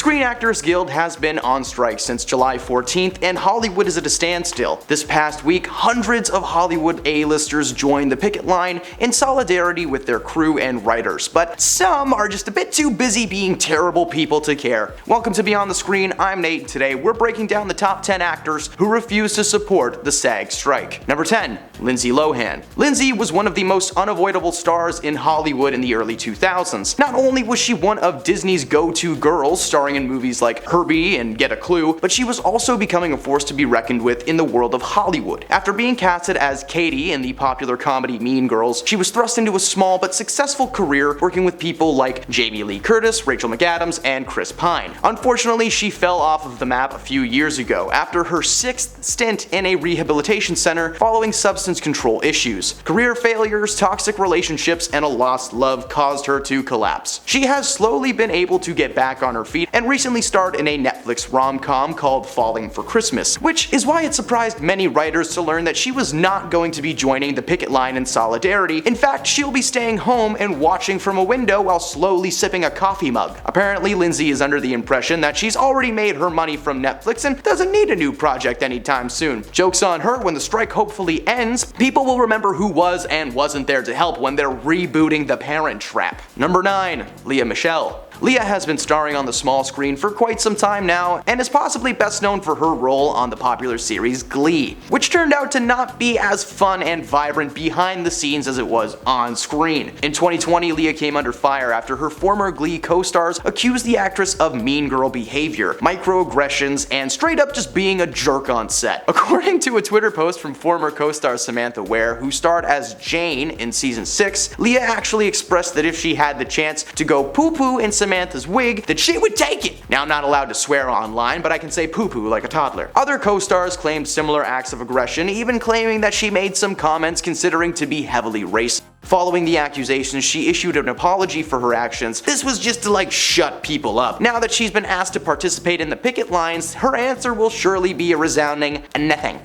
Screen Actors Guild has been on strike since July 14th, and Hollywood is at a standstill. This past week, hundreds of Hollywood A-listers joined the picket line in solidarity with their crew and writers, but some are just a bit too busy being terrible people to care. Welcome to Beyond the Screen, I'm Nate, and today we're breaking down the top 10 actors who refuse to support the SAG strike. Number 10. Lindsay Lohan. Lindsay was one of the most unavoidable stars in Hollywood in the early 2000s. Not only was she one of Disney's go-to girls, starring in movies like Herbie and Get a Clue, but she was also becoming a force to be reckoned with in the world of Hollywood. After being casted as Katie in the popular comedy Mean Girls, she was thrust into a small but successful career working with people like Jamie Lee Curtis, Rachel McAdams, and Chris Pine. Unfortunately, she fell off of the map a few years ago after her 6th stint in a rehabilitation center following substance control issues. Career failures, toxic relationships, and a lost love caused her to collapse. She has slowly been able to get back on her feet and recently starred in a Netflix rom-com called Falling for Christmas, which is why it surprised many writers to learn that she was not going to be joining the picket line in solidarity. In fact, she'll be staying home and watching from a window while slowly sipping a coffee mug. Apparently, Lindsay is under the impression that she's already made her money from Netflix and doesn't need a new project anytime soon. Joke's on her, when the strike hopefully ends, people will remember who was and wasn't there to help when they're rebooting The Parent Trap. Number 9. Lea Michele. Lea has been starring on the small screen for quite some time now, and is possibly best known for her role on the popular series Glee, which turned out to not be as fun and vibrant behind the scenes as it was on screen. In 2020, Lea came under fire after her former Glee co-stars accused the actress of mean girl behavior, microaggressions, and straight up just being a jerk on set. According to a Twitter post from former co-star Samantha Ware, who starred as Jane in season 6, Lea actually expressed that if she had the chance to go poo-poo in Samantha's wig, that she would take it. Now, I'm not allowed to swear online, but I can say poo-poo like a toddler. Other co-stars claimed similar acts of aggression, even claiming that she made some comments considering to be heavily racist. Following the accusations, she issued an apology for her actions. This was just to shut people up. Now that she's been asked to participate in the picket lines, her answer will surely be a resounding nothing.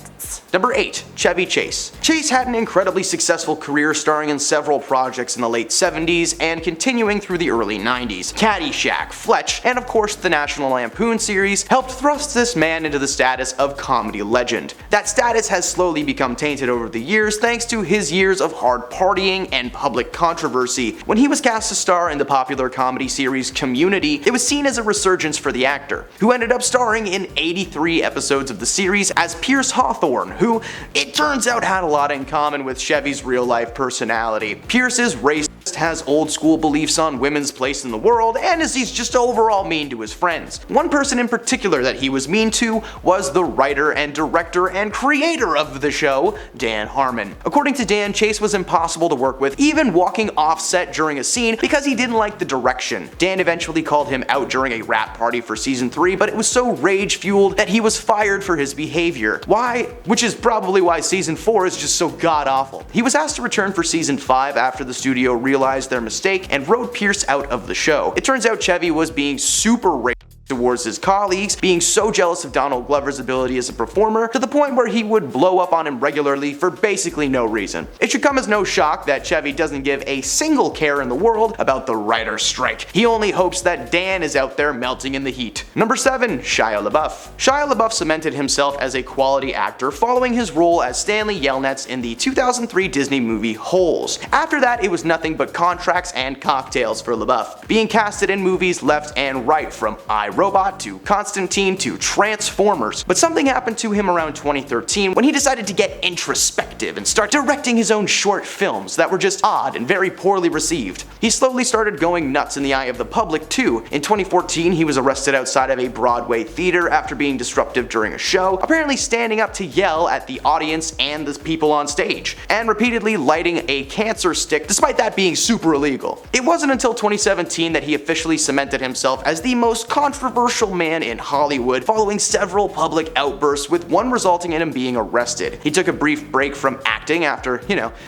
Number 8. Chevy Chase. Chase had an incredibly successful career starring in several projects in the late 70s and continuing through the early 90s. Caddyshack, Fletch, and of course the National Lampoon series helped thrust this man into the status of comedy legend. That status has slowly become tainted over the years thanks to his years of hard partying and public controversy. When he was cast to star in the popular comedy series Community, it was seen as a resurgence for the actor, who ended up starring in 83 episodes of the series as Pierce Hawthorne, who, it turns out, had a lot in common with Chevy's real-life personality. Pierce is racist, has old-school beliefs on women's place in the world, and he's just overall mean to his friends. One person in particular that he was mean to was the writer and director and creator of the show, Dan Harmon. According to Dan, Chase was impossible to work with, even walking off set during a scene because he didn't like the direction. Dan eventually called him out during a rap party for season 3, but it was so rage-fueled that he was fired for his behavior. Why? Which is probably why season 4 is just so god-awful. He was asked to return for season 5 after the studio realized their mistake and wrote Pierce out of the show. It turns out Chevy was being super racist towards his colleagues, being so jealous of Donald Glover's ability as a performer to the point where he would blow up on him regularly for basically no reason. It should come as no shock that Chevy doesn't give a single care in the world about the writer's strike. He only hopes that Dan is out there melting in the heat. Number 7. Shia LaBeouf. Shia LaBeouf cemented himself as a quality actor following his role as Stanley Yelnats in the 2003 Disney movie Holes. After that, it was nothing but contracts and cocktails for LaBeouf, being casted in movies left and right, from Robot to Constantine to Transformers. But something happened to him around 2013 when he decided to get introspective and start directing his own short films that were just odd and very poorly received. He slowly started going nuts in the eye of the public too. In 2014, he was arrested outside of a Broadway theater after being disruptive during a show, apparently standing up to yell at the audience and the people on stage, and repeatedly lighting a cancer stick despite that being super illegal. It wasn't until 2017 that he officially cemented himself as the most controversial man in Hollywood, following several public outbursts, with one resulting in him being arrested. He took a brief break from acting after,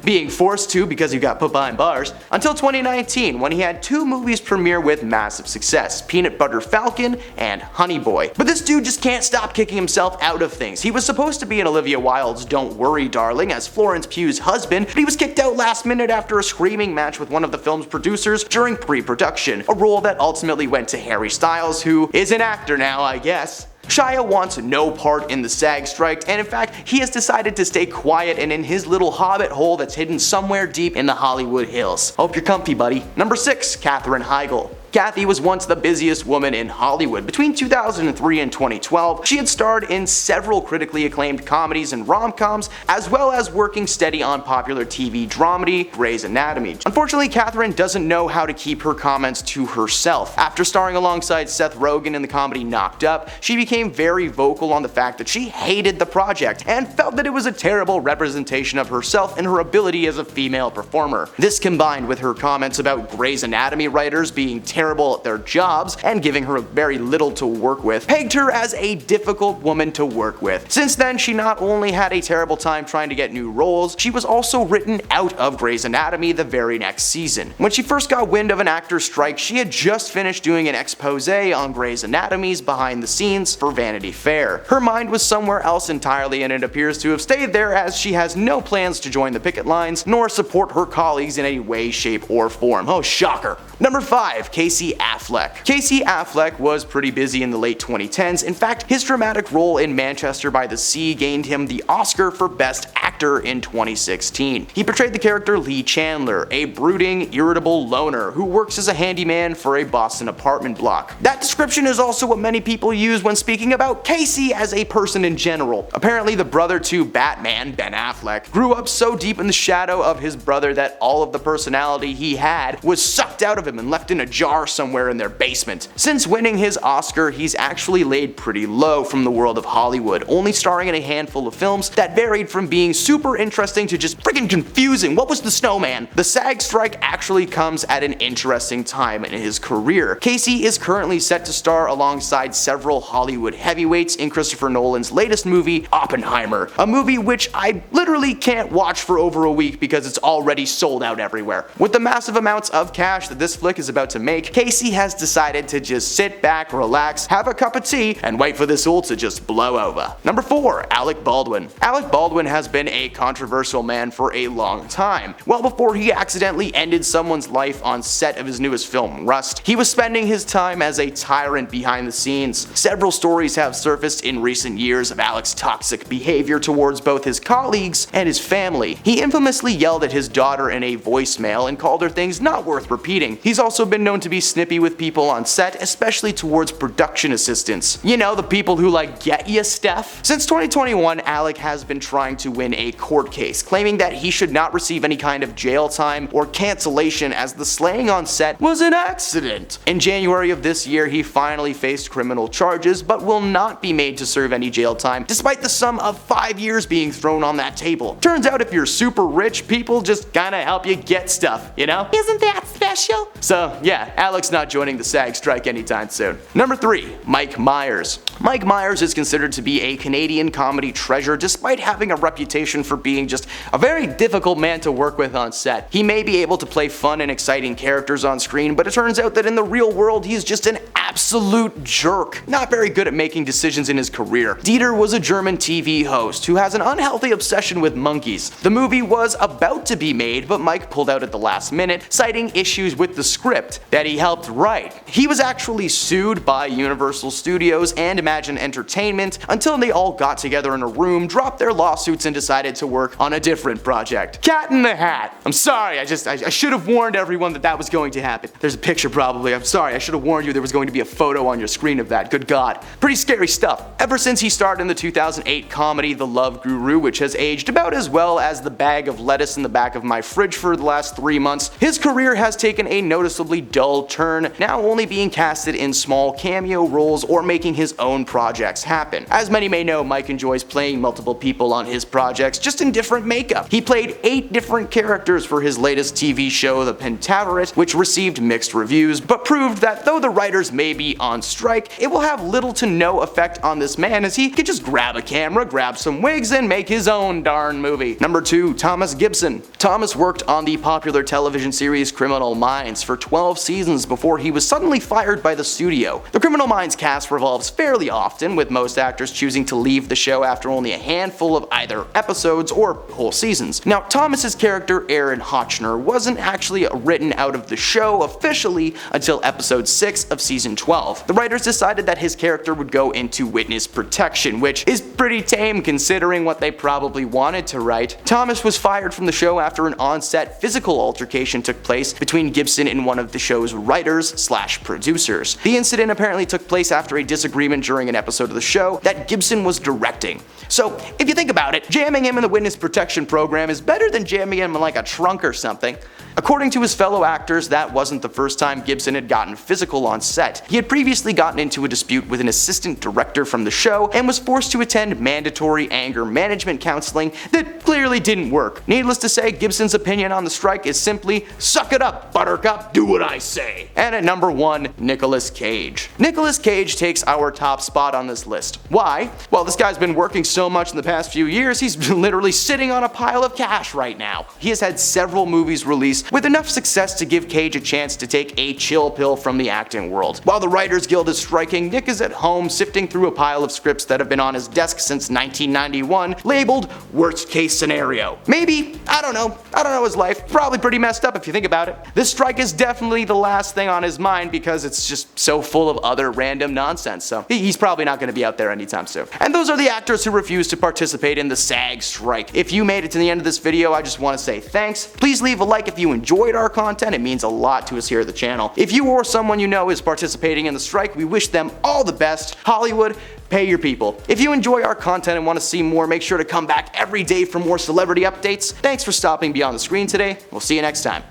being forced to because he got put behind bars, until 2019 when he had 2 movies premiere with massive success, Peanut Butter Falcon and Honey Boy. But this dude just can't stop kicking himself out of things. He was supposed to be in Olivia Wilde's Don't Worry Darling as Florence Pugh's husband, but he was kicked out last minute after a screaming match with one of the film's producers during pre-production, a role that ultimately went to Harry Styles, who is an actor now, I guess. Shia wants no part in the SAG strike, and in fact, he has decided to stay quiet and in his little hobbit hole that's hidden somewhere deep in the Hollywood Hills. Hope you're comfy, buddy. Number 6. Katherine Heigl. Kathy was once the busiest woman in Hollywood. Between 2003 and 2012, she had starred in several critically acclaimed comedies and rom-coms, as well as working steady on popular TV dramedy Grey's Anatomy. Unfortunately, Katherine doesn't know how to keep her comments to herself. After starring alongside Seth Rogen in the comedy Knocked Up, she became very vocal on the fact that she hated the project and felt that it was a terrible representation of herself and her ability as a female performer. This, combined with her comments about Grey's Anatomy writers being terrible at their jobs and giving her very little to work with, pegged her as a difficult woman to work with. Since then, she not only had a terrible time trying to get new roles, she was also written out of Grey's Anatomy the very next season. When she first got wind of an actor's strike, she had just finished doing an expose on Grey's Anatomy's behind the scenes for Vanity Fair. Her mind was somewhere else entirely, and it appears to have stayed there, as she has no plans to join the picket lines nor support her colleagues in any way, shape, or form. Oh, shocker. Number 5. Casey Affleck. Casey Affleck was pretty busy in the late 2010s. In fact, his dramatic role in Manchester by the Sea gained him the Oscar for Best Actor in 2016. He portrayed the character Lee Chandler, a brooding, irritable loner who works as a handyman for a Boston apartment block. That description is also what many people use when speaking about Casey as a person in general. Apparently, the brother to Batman, Ben Affleck, grew up so deep in the shadow of his brother that all of the personality he had was sucked out of him and left in a jar somewhere in their basement. Since winning his Oscar, he's actually laid pretty low from the world of Hollywood, only starring in a handful of films that varied from being super interesting to just friggin' confusing. What was the snowman? The SAG strike actually comes at an interesting time in his career. Casey is currently set to star alongside several Hollywood heavyweights in Christopher Nolan's latest movie, Oppenheimer, a movie which I literally can't watch for over a week because it's already sold out everywhere. With the massive amounts of cash that this flick is about to make, Casey has decided to just sit back, relax, have a cup of tea, and wait for this all to just blow over. Number 4. Alec Baldwin. Alec Baldwin has been a controversial man for a long time. Well before he accidentally ended someone's life on set of his newest film, Rust, he was spending his time as a tyrant behind the scenes. Several stories have surfaced in recent years of Alec's toxic behavior towards both his colleagues and his family. He infamously yelled at his daughter in a voicemail and called her things not worth repeating. He's also been known to be snippy with people on set, especially towards production assistants. You know, the people who get ya stuff? Since 2021, Alec has been trying to win a court case, claiming that he should not receive any kind of jail time or cancellation as the slaying on set was an accident. In January of this year, he finally faced criminal charges, but will not be made to serve any jail time, despite the sum of 5 years being thrown on that table. Turns out if you're super rich, people just kinda help you get stuff, you know? Isn't that special? So yeah, Alec's not joining the SAG strike anytime soon. Number 3. Mike Myers. Mike Myers is considered to be a Canadian comedy treasure despite having a reputation for being just a very difficult man to work with on set. He may be able to play fun and exciting characters on screen, but it turns out that in the real world he's just an absolute jerk. Not very good at making decisions in his career. Dieter was a German TV host who has an unhealthy obsession with monkeys. The movie was about to be made, but Mike pulled out at the last minute, citing issues with the script that he helped write. He was actually sued by Universal Studios and Imagine Entertainment until they all got together in a room, dropped their lawsuits, and decided to work on a different project. Cat in the Hat. I'm sorry, I should have warned everyone that was going to happen. There's a picture probably. I'm sorry, I should have warned you there was going to be a photo on your screen of that. Good God. Pretty scary stuff. Ever since he starred in the 2008 comedy The Love Guru, which has aged about as well as the bag of lettuce in the back of my fridge for the last 3 months, his career has taken a noticeably dull turn, now only being casted in small cameo roles or making his own projects happen. As many may know, Mike enjoys playing multiple people on his projects, just in different makeup. He played 8 different characters for his latest TV show, The Pentaverate, which received mixed reviews, but proved that though the writers may be on strike, it will have little to no effect on this man, as he could just grab a camera, grab some wigs, and make his own darn movie. Number 2. Thomas Gibson. Thomas worked on the popular television series Criminal Minds for 12 seasons before he was suddenly fired by the studio. The Criminal Minds cast revolves fairly often, with most actors choosing to leave the show after only a handful of either episodes or whole seasons. Now, Thomas's character Aaron Hotchner wasn't actually written out of the show officially until episode 6 of season 2012. The writers decided that his character would go into witness protection, which is pretty tame considering what they probably wanted to write. Thomas was fired from the show after an on-set physical altercation took place between Gibson and one of the show's writers/producers. The incident apparently took place after a disagreement during an episode of the show that Gibson was directing. So, if you think about it, jamming him in the witness protection program is better than jamming him in like a trunk or something. According to his fellow actors, that wasn't the first time Gibson had gotten physical on set. He had previously gotten into a dispute with an assistant director from the show and was forced to attend mandatory anger management counseling that clearly didn't work. Needless to say, Gibson's opinion on the strike is simply, suck it up, Buttercup, do what I say. And at number 1, Nicolas Cage. Nicolas Cage takes our top spot on this list. Why? Well, this guy's been working so much in the past few years, he's literally sitting on a pile of cash right now. He has had several movies released with enough success to give Cage a chance to take a chill pill from the acting world. While the Writers Guild is striking, Nick is at home sifting through a pile of scripts that have been on his desk since 1991, labeled worst case scenario. Maybe, I don't know his life, probably pretty messed up if you think about it. This strike is definitely the last thing on his mind because it's just so full of other random nonsense, so he's probably not going to be out there anytime soon. And those are the actors who refuse to participate in the SAG strike. If you made it to the end of this video, I just want to say thanks. Please leave a like if you enjoyed our content, it means a lot to us here at the channel. If you or someone you know is participating in the strike, we wish them all the best. Hollywood, pay your people. If you enjoy our content and want to see more, make sure to come back every day for more celebrity updates. Thanks for stopping beyond the screen today. We'll see you next time.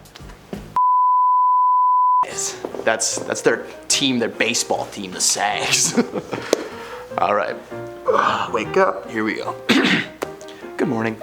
That's their team, their baseball team, the SAGs. Alright. Wake up. Here we go. Good morning.